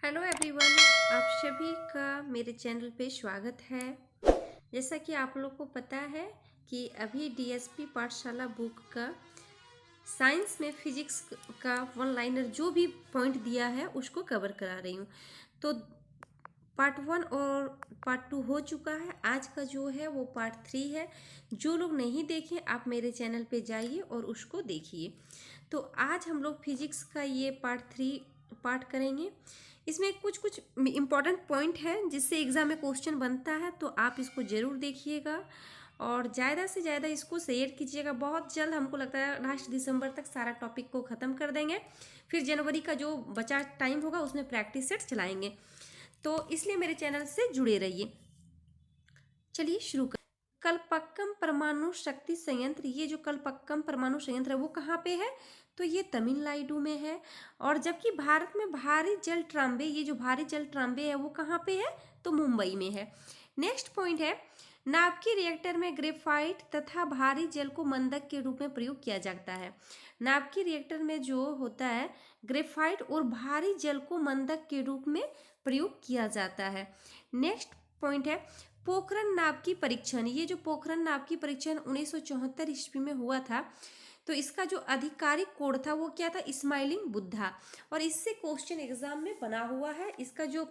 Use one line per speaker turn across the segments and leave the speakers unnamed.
Hello everyone, आप सभी का मेरे चैनल पे स्वागत है। जैसा कि आप लोग को पता है कि अभी डीएसपी पाठशाला बुक का साइंस में फिजिक्स का वन लाइनर जो भी पॉइंट दिया है उसको कवर करा रही हूँ। तो पार्ट 1 और पार्ट 2 हो चुका है। आज का जो है वो पार्ट 3 है। जो लोग नहीं देखें आप मेरे चैनल पे जाइए और उसको देखिए। तो आज हम लोग फिजिक्स का ये पार्ट 3 पार्ट करेंगे। इसमें कुछ कुछ इम्पॉर्टेंट पॉइंट है जिससे एग्जाम में क्वेश्चन बनता है, तो आप इसको ज़रूर देखिएगा और ज़्यादा से ज़्यादा इसको शेयर कीजिएगा। बहुत जल्द हमको लगता है लास्ट दिसंबर तक सारा टॉपिक को ख़त्म कर देंगे। फिर जनवरी का जो बचा टाइम होगा उसमें प्रैक्टिस सेट चलाएंगे, तो इसलिए मेरे चैनल से जुड़े रहिए। चलिए शुरू कर। कलपक्कम परमाणु शक्ति संयंत्र, ये जो कलपक्कम परमाणु संयंत्र है वो कहाँ पे है? तो ये तमिलनाडु में है। और जबकि भारत में भारी जल ट्रांबे, ये जो भारी जल ट्रांबे है वो कहाँ पे है? तो मुंबई में है। नेक्स्ट पॉइंट है, नाभिकीय रिएक्टर में ग्रेफाइट तथा भारी जल को मंदक के रूप में प्रयोग किया जाता है। नाभिकीय रिएक्टर में जो होता है ग्रेफाइट और भारी जल को मंदक के रूप में प्रयोग किया जाता है। नेक्स्ट पॉइंट है, पोखरण नाभिकीय परीक्षण। ये जो पोखरण नाभिकीय परीक्षण 1974 ईस्वी में हुआ था, तो इसका जो आधिकारिक कोड था वो क्या था? स्माइलिंग बुद्धा। और इससे क्वेश्चन एग्जाम में बना हुआ है। इसका जो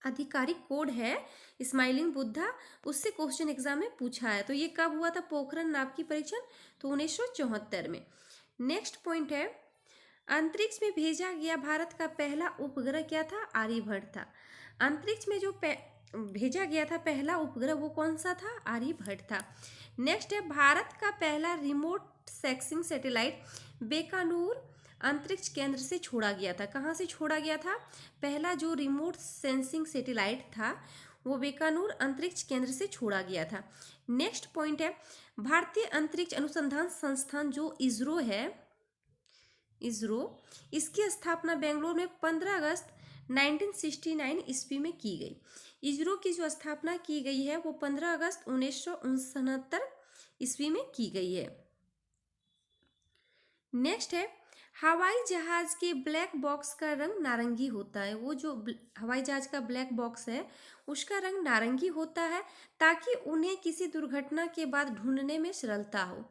आधिकारिक कोड है स्माइलिंग बुद्धा, उससे क्वेश्चन एग्जाम में पूछा है। तो ये कब हुआ था पोखरण नाभिकीय परीक्षण? तो 1974 में। नेक्स्ट पॉइंट है, अंतरिक्ष में भेजा गया भारत का पहला उपग्रह क्या था? आर्यभट्ट था। अंतरिक्ष में जो भेजा गया था पहला उपग्रह वो कौन सा था? आर्यभट्ट था। नेक्स्ट है, भारत का पहला रिमोट सेंसिंग सैटेलाइट बीकानेर अंतरिक्ष केंद्र से छोड़ा गया था। कहाँ से छोड़ा गया था? पहला जो रिमोट सेंसिंग सैटेलाइट था वो बीकानेर अंतरिक्ष केंद्र से छोड़ा गया था। नेक्स्ट पॉइंट है, भारतीय अंतरिक्ष अनुसंधान संस्थान जो इसरो है, इसरो, इसकी स्थापना बेंगलुरु में 15 अगस्त 1969 ईस्वी में की गई। इसरो की जो स्थापना की गई है वो 15 अगस्त 1969 ईस्वी में की गई है। नेक्स्ट है, हवाई जहाज के ब्लैक बॉक्स का रंग नारंगी होता है। वो जो हवाई जहाज का ब्लैक बॉक्स है उसका रंग नारंगी होता है ताकि उन्हें किसी दुर्घटना के बाद ढूंढने में सरलता हो।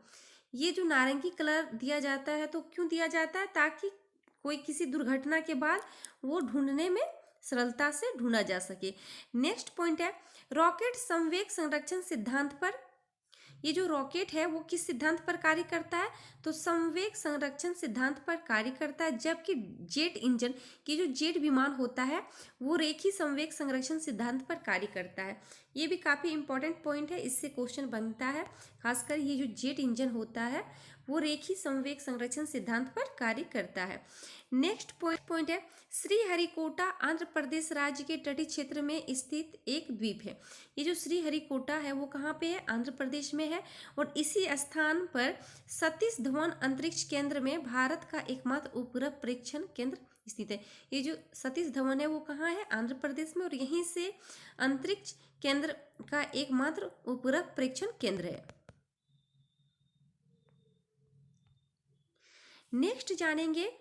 ये जो नारंगी कलर दिया जाता है तो क्यों दिया जाता है? ताकि कोई किसी दुर्घटना के बाद वो ढूंढने में सरलता से ढूंढा जा सके। नेक्स्ट पॉइंट है, रॉकेट संवेग संरक्षण सिद्धांत पर, ये जो रॉकेट है वो किस सिद्धांत पर कार्य करता है? तो संवेग संरक्षण सिद्धांत पर कार्य करता है। जबकि जेट इंजन की जो जेट विमान होता है वो रेखीय संवेग संरक्षण सिद्धांत पर कार्य करता है। ये भी काफ़ी इंपॉर्टेंट पॉइंट है, इससे क्वेश्चन बनता है। खासकर ये जो जेट इंजन होता है वो रेखीय संवेग संरक्षण सिद्धांत पर कार्य करता है। नेक्स्ट पॉइंट है, श्रीहरिकोटा आंध्र प्रदेश राज्य के तटीय क्षेत्र में स्थित एक द्वीप है। ये जो श्रीहरिकोटा है वो कहाँ पे है? आंध्र प्रदेश में है। और इसी स्थान पर सतीश धवन अंतरिक्ष केंद्र में भारत का एकमात्र उपग्रह परीक्षण केंद्र स्थित है। ये जो सतीश धवन है वो कहाँ है? आंध्र प्रदेश में। और यहीं से अंतरिक्ष केंद्र का एकमात्र उपग्रह परीक्षण केंद्र है। नेक्स्ट जानेंगे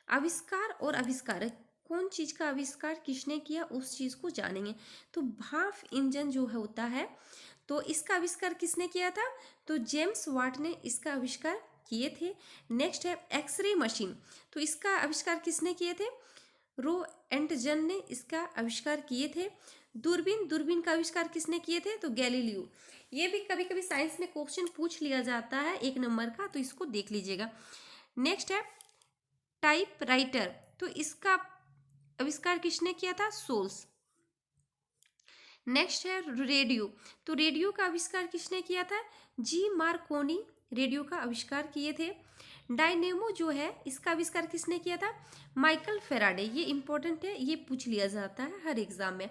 आविष्कार और आविष्कारक। कौन चीज का आविष्कार किसने किया उस चीज को जानेंगे। तो भाप इंजन जो होता है तो इसका आविष्कार किसने किया था? तो जेम्स वाट ने इसका आविष्कार किए थे। नेक्स्ट है एक्सरे मशीन, तो इसका आविष्कार किसने किए थे? रो एंटजन ने इसका आविष्कार किए थे। दूरबीन का आविष्कार किसने किए थे? तो गैलीलियो। ये भी कभी कभी साइंस में क्वेश्चन पूछ लिया जाता है 1 नंबर का, तो इसको देख लीजिएगा। नेक्स्ट है टाइपराइटर, तो इसका आविष्कार किसने किया था? सोल्स। नेक्स्ट है रेडियो, तो रेडियो का आविष्कार किसने किया था? जी मार्कोनी रेडियो का आविष्कार किए थे। डायनेमो जो है इसका आविष्कार किसने किया था? Michael Faraday. ये इंपॉर्टेंट है, ये पूछ लिया जाता है हर एग्जाम में।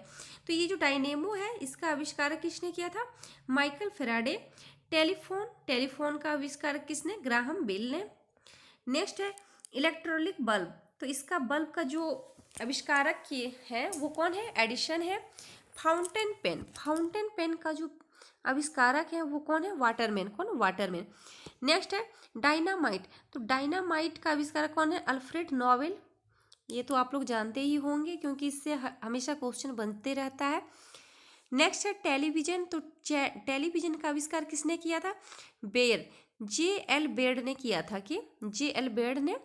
तो ये जो डायनेमो है इसका आविष्कार किसने किया था? Michael Faraday. टेलीफोन का आविष्कार किसने? ग्राहम बेल ने। नेक्स्ट है इलेक्ट्रॉनिक बल्ब, तो इसका बल्ब का जो आविष्कारक किए हैं वो कौन है? एडिशन है। फाउंटेन पेन का जो आविष्कारक है वो कौन है? वाटरमैन। कौन? वाटरमैन। नेक्स्ट है डायनामाइट, तो डायनामाइट का आविष्कारक कौन है? Alfred Nobel. ये तो आप लोग जानते ही होंगे क्योंकि इससे हमेशा क्वेश्चन बनते रहता है। नेक्स्ट है टेलीविजन। तो टेलीविजन का आविष्कार किसने किया था? Bear, J.L. बेयर्ड ने किया था कि J.L. बेयर्ड ने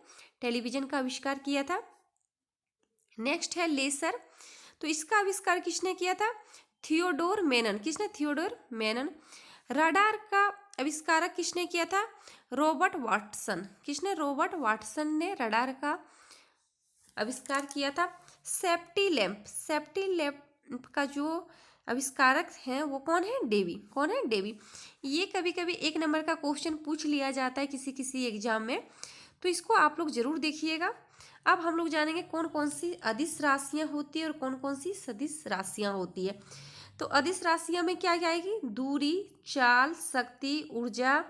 टेलीविजन का आविष्कार किया था। नेक्स्ट है लेसर। तो इसका आविष्कार किसने किया था? थियोडोर मेनन। किसने? थियोडोर मेनन। रडार का आविष्कारक किसने किया था? Robert Watson. किसने? रॉबर्ट वाटसन ने रडार का आविष्कार किया था। Safety lamp. सेफ्टी लैंप का जो आविष्कारक हैं वो कौन है? डेवी। कौन है? डेवी। ये कभी कभी 1 नंबर का क्वेश्चन पूछ लिया जाता है किसी किसी एग्जाम में, तो इसको आप लोग जरूर देखिएगा। अब हम लोग जानेंगे कौन कौन सी अदिश राशियां होती है और कौन कौन सी सदिश राशियां होती है। तो अदिश राशियां में क्या क्या आएगी? दूरी, चाल, शक्ति, ऊर्जा,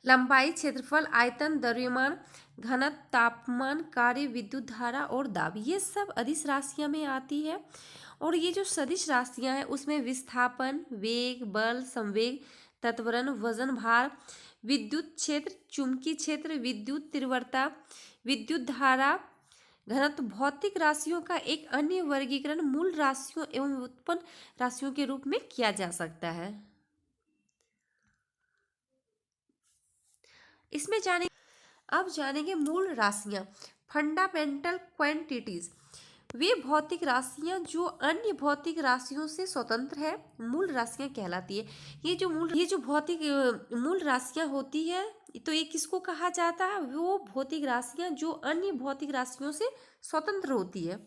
लंबाई, क्षेत्रफल, आयतन, द्रव्यमान, घनत्व, तापमान, कार्य, विद्युत धारा और दाब, ये सब अदिश राशियां में आती है। और ये जो सदिश राशियां हैं उसमें विस्थापन, वेग, बल, संवेग, त्वरण, वजन, भार, विद्युत क्षेत्र, चुंबकीय क्षेत्र, विद्युत तीव्रता, विद्युत धारा, घनत्व, भौतिक राशियों का एक अन्य वर्गीकरण मूल राशियों एवं उत्पन्न राशियों के रूप में किया जा सकता है। इसमें अब जानेंगे मूल राशियां, फंडामेंटल क्वांटिटीज। वे भौतिक राशियां जो अन्य भौतिक राशियों से स्वतंत्र है, मूल राशियां कहलाती है। ये जो भौतिक मूल राशियां होती है, तो ये किसको कहा जाता है? वो भौतिक राशियां जो अन्य भौतिक राशियों से स्वतंत्र होती है।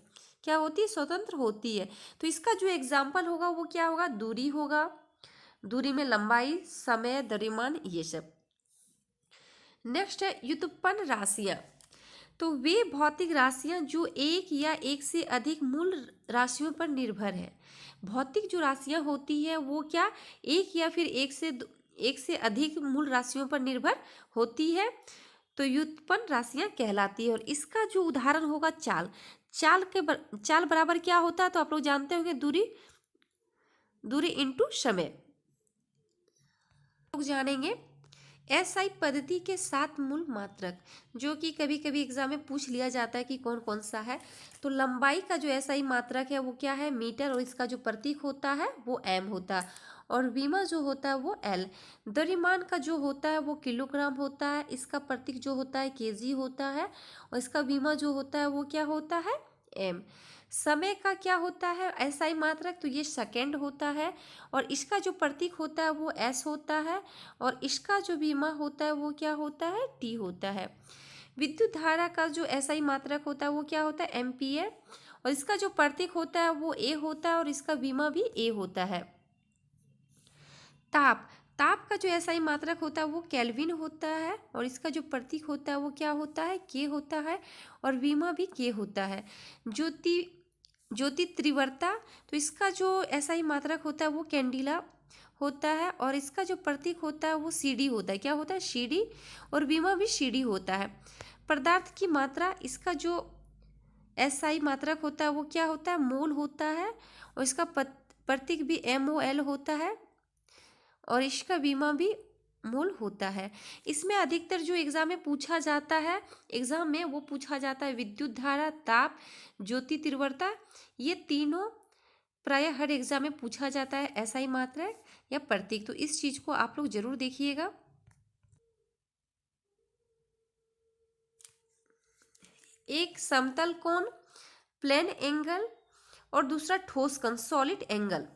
क्या होती है? स्वतंत्र होती है। तो इसका जो एग्जाम्पल होगा वो क्या होगा? दूरी होगा, दूरी में लंबाई, समय, द्रव्यमान, ये सब। नेक्स्ट है व्युत्पन्न राशियां। तो वे भौतिक राशियां जो एक या एक से अधिक मूल राशियों पर निर्भर है। भौतिक जो राशियां होती है वो क्या? एक या फिर एक से अधिक मूल राशियों पर निर्भर होती है, तो व्युत्पन्न राशियां कहलाती है। और इसका जो उदाहरण होगा चाल। चाल बराबर क्या होता है? तो आप लोग जानते होंगे, दूरी इंटू समय। लोग जानेंगे एसआई पद्धति के 7 मूल मात्रक, जो कि कभी कभी एग्जाम में पूछ लिया जाता है कि कौन कौन सा है। तो लंबाई का जो एसआई मात्रक है वो क्या है? मीटर, और इसका जो प्रतीक होता है वो एम होता है। और विमा जो होता है वो एल। द्रव्यमान का जो होता है वो किलोग्राम होता है, इसका प्रतीक जो होता है केजी होता है, और इसका विमा जो होता है वो क्या होता है? एम। समय का क्या होता है एसआई मात्रक? तो ये सेकेंड होता है, और इसका जो प्रतीक होता है वो एस होता है, और इसका जो बीमा होता है वो क्या होता है? टी होता है। विद्युत धारा का जो एसआई मात्रक होता है वो क्या होता है? एम्पियर, और इसका जो प्रतीक होता है वो ए होता है, और इसका बीमा भी ए होता है। ताप का जो एसआई मात्रक होता है वो केल्विन होता है, और इसका जो प्रतीक होता है वो क्या होता है? के होता है, और बीमा भी के होता है। ज्योति तीव्रता, तो इसका जो एसआई मात्रक होता है वो कैंडिला होता है, और इसका जो प्रतीक होता है वो सीडी होता है। क्या होता है? सीडी, और बीमा भी सीडी होता है। पदार्थ की मात्रा, इसका जो एसआई मात्रक होता है वो क्या होता है? मोल होता है, और इसका प्रतीक भी MOL होता है, और इसका बीमा भी मोल होता है। इसमें अधिकतर जो एग्जाम में पूछा जाता है, वो पूछा जाता है विद्युत धारा, ताप, ज्योति तीव्रता, ये तीनों प्राय हर एग्जाम में पूछा जाता है, एसआई मात्रा या प्रतीक। तो इस चीज को आप लोग जरूर देखिएगा। एक समतल कोण, प्लेन एंगल, और दूसरा ठोस कोण, सॉलिड एंगल।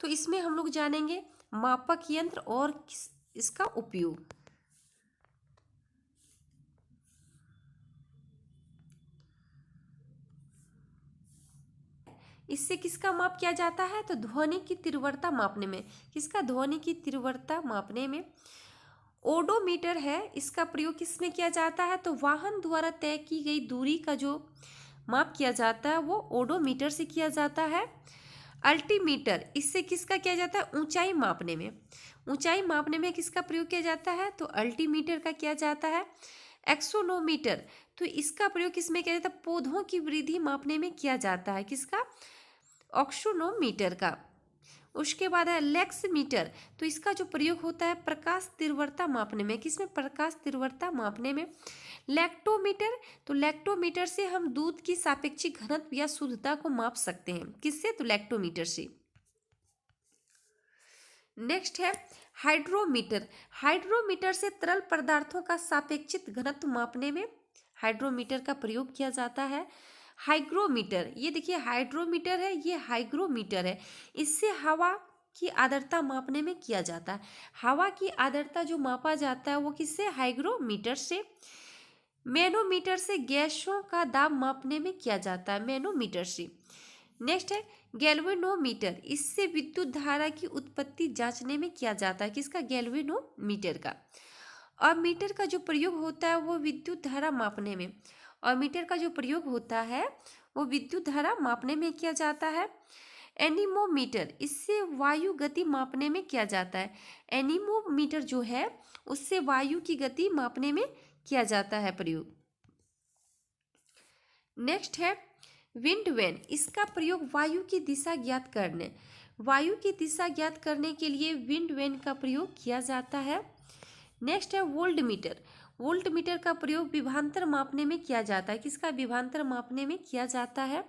तो इसमें हम लोग जानेंगे मापक यंत्र और इसका उपयोग। इससे किसका माप किया जाता है? तो ध्वनि की तीव्रता मापने में। किसका? ध्वनि की तीव्रता मापने में। ओडोमीटर है, इसका प्रयोग किसमें किया जाता है? तो वाहन द्वारा तय की गई दूरी का जो माप किया जाता है वो ओडोमीटर से किया जाता है। अल्टीमीटर, इससे किसका किया जाता है? ऊंचाई मापने में। ऊंचाई मापने में किसका प्रयोग किया जाता है? तो अल्टीमीटर का किया जाता है। एक्सोनोमीटर, तो इसका प्रयोग किसमें किया जाता है? पौधों की वृद्धि मापने में किया जाता है। किसका? ऑक्सोनोमीटर का। उसके बाद है लेक्स मीटर, तो इसका जो प्रयोग होता है प्रकाश तीव्रता मापने में, किसमें, प्रकाश तीव्रता मापने में। लैक्टोमीटर, तो लैक्टोमीटर से हम दूध की सापेक्षिक घनत्व या शुद्धता को माप सकते हैं, किससे, तो लैक्टोमीटर से। नेक्स्ट है हाइड्रोमीटर, हाइड्रोमीटर से तरल पदार्थों का सापेक्षिक घनत्व मापने में हाइड्रोमीटर का प्रयोग किया जाता है। हाइग्रोमीटर, ये देखिए हाइड्रोमीटर है, ये हाइग्रोमीटर है, इससे हवा की आर्द्रता मापने में किया जाता है। हवा की आर्द्रता जो मापा जाता है वो किससे, हाइग्रोमीटर से। मैनोमीटर से गैसों का दाब मापने में किया जाता है, मैनोमीटर से। नेक्स्ट है गैल्वेनोमीटर, इससे विद्युत धारा की उत्पत्ति जांचने में किया जाता है, किसका, गैल्वेनोमीटर का। और मीटर का जो प्रयोग होता है वो विद्युत धारा मापने में, और मीटर का जो प्रयोग होता है वो विद्युत धारा मापने में किया जाता है। एनीमोमीटर, इससे वायु गति मापने में किया जाता है। एनीमोमीटर जो है उससे वायु की गति मापने में किया जाता है प्रयोग। नेक्स्ट है विंड वैन, इसका प्रयोग वायु की दिशा ज्ञात करने, वायु की दिशा ज्ञात करने के लिए विंड वैन का प्रयोग किया जाता है। नेक्स्ट है वोल्ट मीटर, वोल्ट मीटर का प्रयोग विभवांतर मापने में किया जाता है, किसका, विभवांतर मापने में किया जाता है।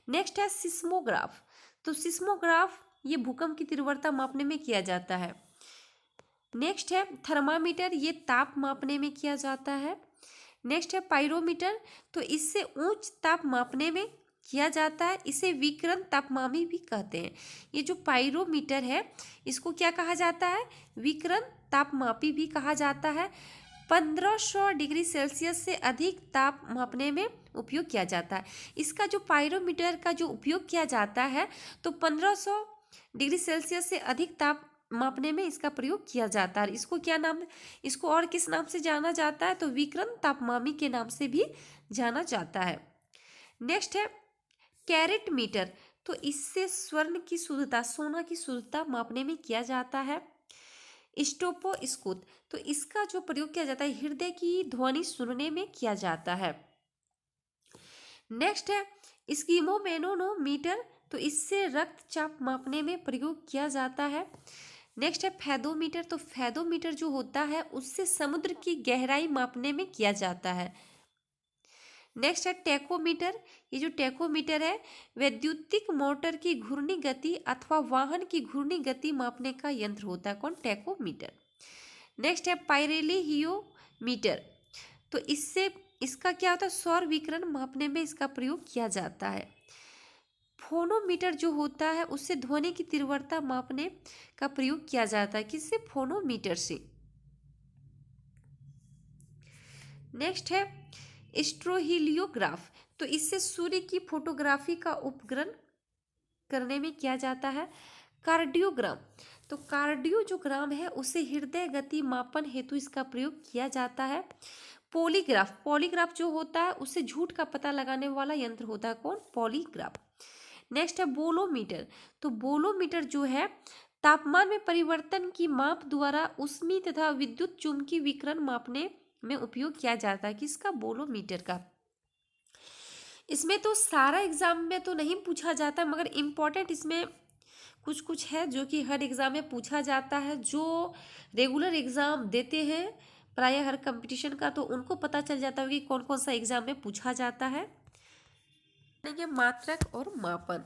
नेक्स्ट है सिस्मोग्राफ, तो सिस्मोग्राफ ये भूकंप की तीव्रता मापने में किया जाता है। नेक्स्ट है थर्मामीटर, ये ताप मापने में किया जाता है। नेक्स्ट है पाइरोमीटर, तो इससे उच्च ताप मापने में किया जाता है, इसे विकिरण तापमापी भी कहते हैं। ये जो पाइरोमीटर है इसको क्या कहा जाता है, विकिरण तापमापी भी कहा जाता है। 1500 डिग्री सेल्सियस से अधिक ताप मापने में उपयोग किया जाता है। इसका जो पाइरोमीटर का जो उपयोग किया जाता है तो 1500 डिग्री सेल्सियस से अधिक ताप मापने में इसका प्रयोग किया जाता है। इसको क्या नाम, इसको और किस नाम से जाना जाता है, तो विकिरण तापमापी के नाम से भी जाना जाता है। नेक्स्ट है कैरेट मीटर, तो इससे स्वर्ण की शुद्धता, सोना की शुद्धता मापने में किया जाता है। स्टोपोस्कोप, तो इसका जो प्रयोग किया जाता है हृदय की ध्वनि सुनने में किया जाता है। नेक्स्ट है स्कीमोमेनोमीटर, तो इससे रक्तचाप मापने में प्रयोग किया जाता है। नेक्स्ट है फेदोमीटर, तो फेदोमीटर जो होता है उससे समुद्र की गहराई मापने में किया जाता है। नेक्स्ट है टेकोमीटर, ये जो टेकोमीटर है वैद्युतिक मोटर की घूर्णी गति अथवा वाहन की घूर्णी गति मापने का यंत्र होता है, कौन, टेकोमीटर। नेक्स्ट है पाइरेलियोमीटर, तो इससे इसका क्या होता है, सौर विकिरण मापने में इसका प्रयोग किया जाता है। फोनोमीटर जो होता है उससे ध्वनि की तीव्रता मापने का प्रयोग किया जाता है, किससे, फोनोमीटर से। नेक्स्ट है स्ट्रोहिलियोग्राफ, तो इससे सूर्य की फोटोग्राफी का उपग्रहण करने में किया जाता है। कार्डियोग्राम, तो कार्डियो जो ग्राम है उसे हृदय गति मापन हेतु इसका प्रयोग किया जाता है। पॉलीग्राफ, पॉलीग्राफ जो होता है उससे झूठ का पता लगाने वाला यंत्र होता है, कौन, पॉलीग्राफ। नेक्स्ट है बोलोमीटर, तो बोलोमीटर जो है तापमान में परिवर्तन की माप द्वारा ऊष्मीय तथा विद्युत चुम्बकीय विकिरण मापने में उपयोग किया जाता है, किसका, बोलोमीटर का। इसमें तो सारा एग्जाम में तो नहीं पूछा जाता मगर इम्पोर्टेंट इसमें कुछ कुछ है जो कि हर एग्जाम में पूछा जाता है। जो रेगुलर एग्जाम देते हैं प्रायः हर कंपटीशन का, तो उनको पता चल जाता है कि कौन कौन सा एग्जाम में पूछा जाता है। मात्रक और मापन,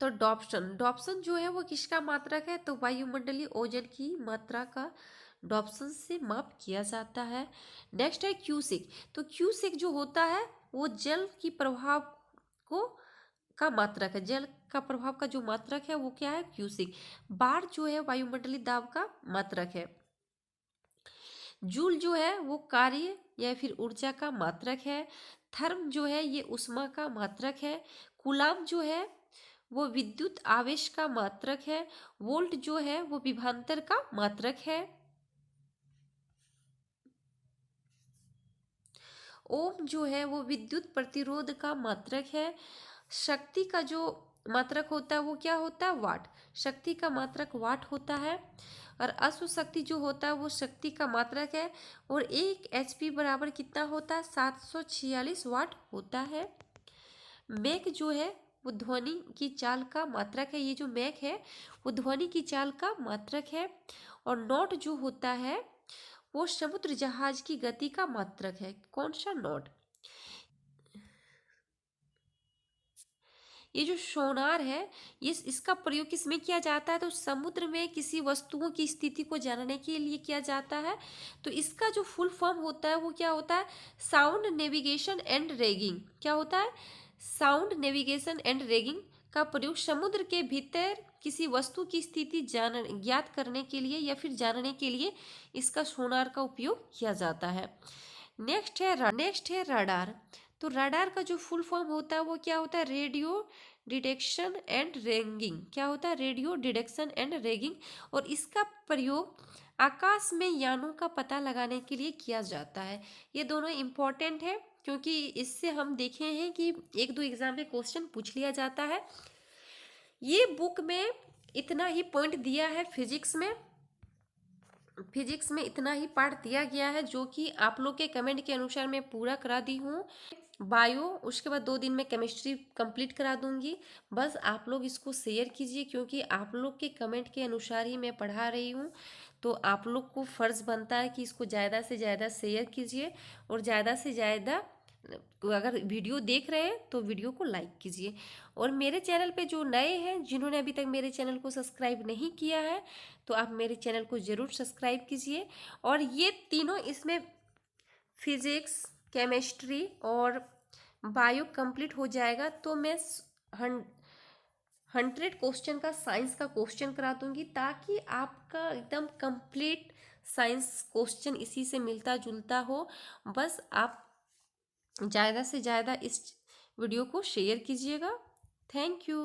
तो डॉप्सन, डॉप्सन जो है वो किसका मात्रक है, तो वायुमंडलीय ओजोन की मात्रा का डॉप्सन से माप किया जाता है। नेक्स्ट है क्यूसिक, तो क्यूसिक जो होता है वो जल की प्रभाव को का मात्रक है, जल का प्रभाव का जो मात्रक है वो क्या है, क्यूसिक। बार जो है वायुमंडलीय दाब का मात्रक है। जूल जो है वो कार्य या फिर ऊर्जा का मात्रक है। थर्म जो है ये ऊष्मा का मात्रक है। कूलाम जो है वो विद्युत आवेश का मात्रक है। वोल्ट जो है वो विभवांतर का मात्रक है। ओम जो है वो विद्युत प्रतिरोध का मात्रक है। शक्ति का जो मात्रक होता है वो क्या होता है, वाट, शक्ति का मात्रक वाट होता है। और अश्व शक्ति जो होता है वो शक्ति का मात्रक है। और 1 HP बराबर कितना होता है, 746 वाट होता है। मैक जो है वो ध्वनि की चाल का मात्रक है। ये जो मैक है वो ध्वनि की चाल का मात्रक है। और नॉट जो होता है वो समुद्र जहाज की गति का मात्रक है। कौन सा? नॉट। ये जो सोनार है ये इसका प्रयोग किसमें किया जाता है? तो समुद्र में किसी वस्तुओं की स्थिति को जानने के लिए किया जाता है। तो इसका जो फुल फॉर्म होता है वो क्या होता है? Sound navigation and raging. क्या होता है? साउंड नेविगेशन एंड रेगिंग का प्रयोग समुद्र के भीतर किसी वस्तु की स्थिति ज्ञात करने के लिए या फिर जानने के लिए इसका सोनार का उपयोग किया जाता है। नेक्स्ट है रडार। तो रडार का जो फुल फॉर्म होता है वो क्या होता है? Radio detection and ranging. क्या होता है? Radio detection and ranging. और इसका प्रयोग आकाश में यानों का पता लगाने के लिए किया जाता है। ये दोनों इम्पोर्टेंट है क्योंकि इससे हम देखे हैं कि एक दो एग्जाम में क्वेश्चन पूछ लिया जाता है। ये बुक में इतना ही पॉइंट दिया है। फिजिक्स में इतना ही पार्ट दिया गया है जो कि आप लोग के कमेंट के अनुसार मैं पूरा करा दी हूँ। बायो उसके बाद 2 दिन में केमिस्ट्री कंप्लीट करा दूंगी। बस आप लोग इसको शेयर कीजिए क्योंकि आप लोग के कमेंट के अनुसार ही मैं पढ़ा रही हूँ। तो आप लोग को फ़र्ज़ बनता है कि इसको ज़्यादा से ज़्यादा शेयर कीजिए और ज़्यादा से ज़्यादा अगर वीडियो देख रहे हैं तो वीडियो को लाइक कीजिए। और मेरे चैनल पे जो नए हैं जिन्होंने अभी तक मेरे चैनल को सब्सक्राइब नहीं किया है तो आप मेरे चैनल को ज़रूर सब्सक्राइब कीजिए। और ये तीनों इसमें फिजिक्स, केमिस्ट्री और बायो कंप्लीट हो जाएगा तो मैं 100 क्वेश्चन का साइंस का क्वेश्चन करा दूंगी ताकि आपका एकदम कंप्लीट साइंस क्वेश्चन इसी से मिलता जुलता हो। बस आप ज़्यादा से ज़्यादा इस वीडियो को शेयर कीजिएगा। Thank you.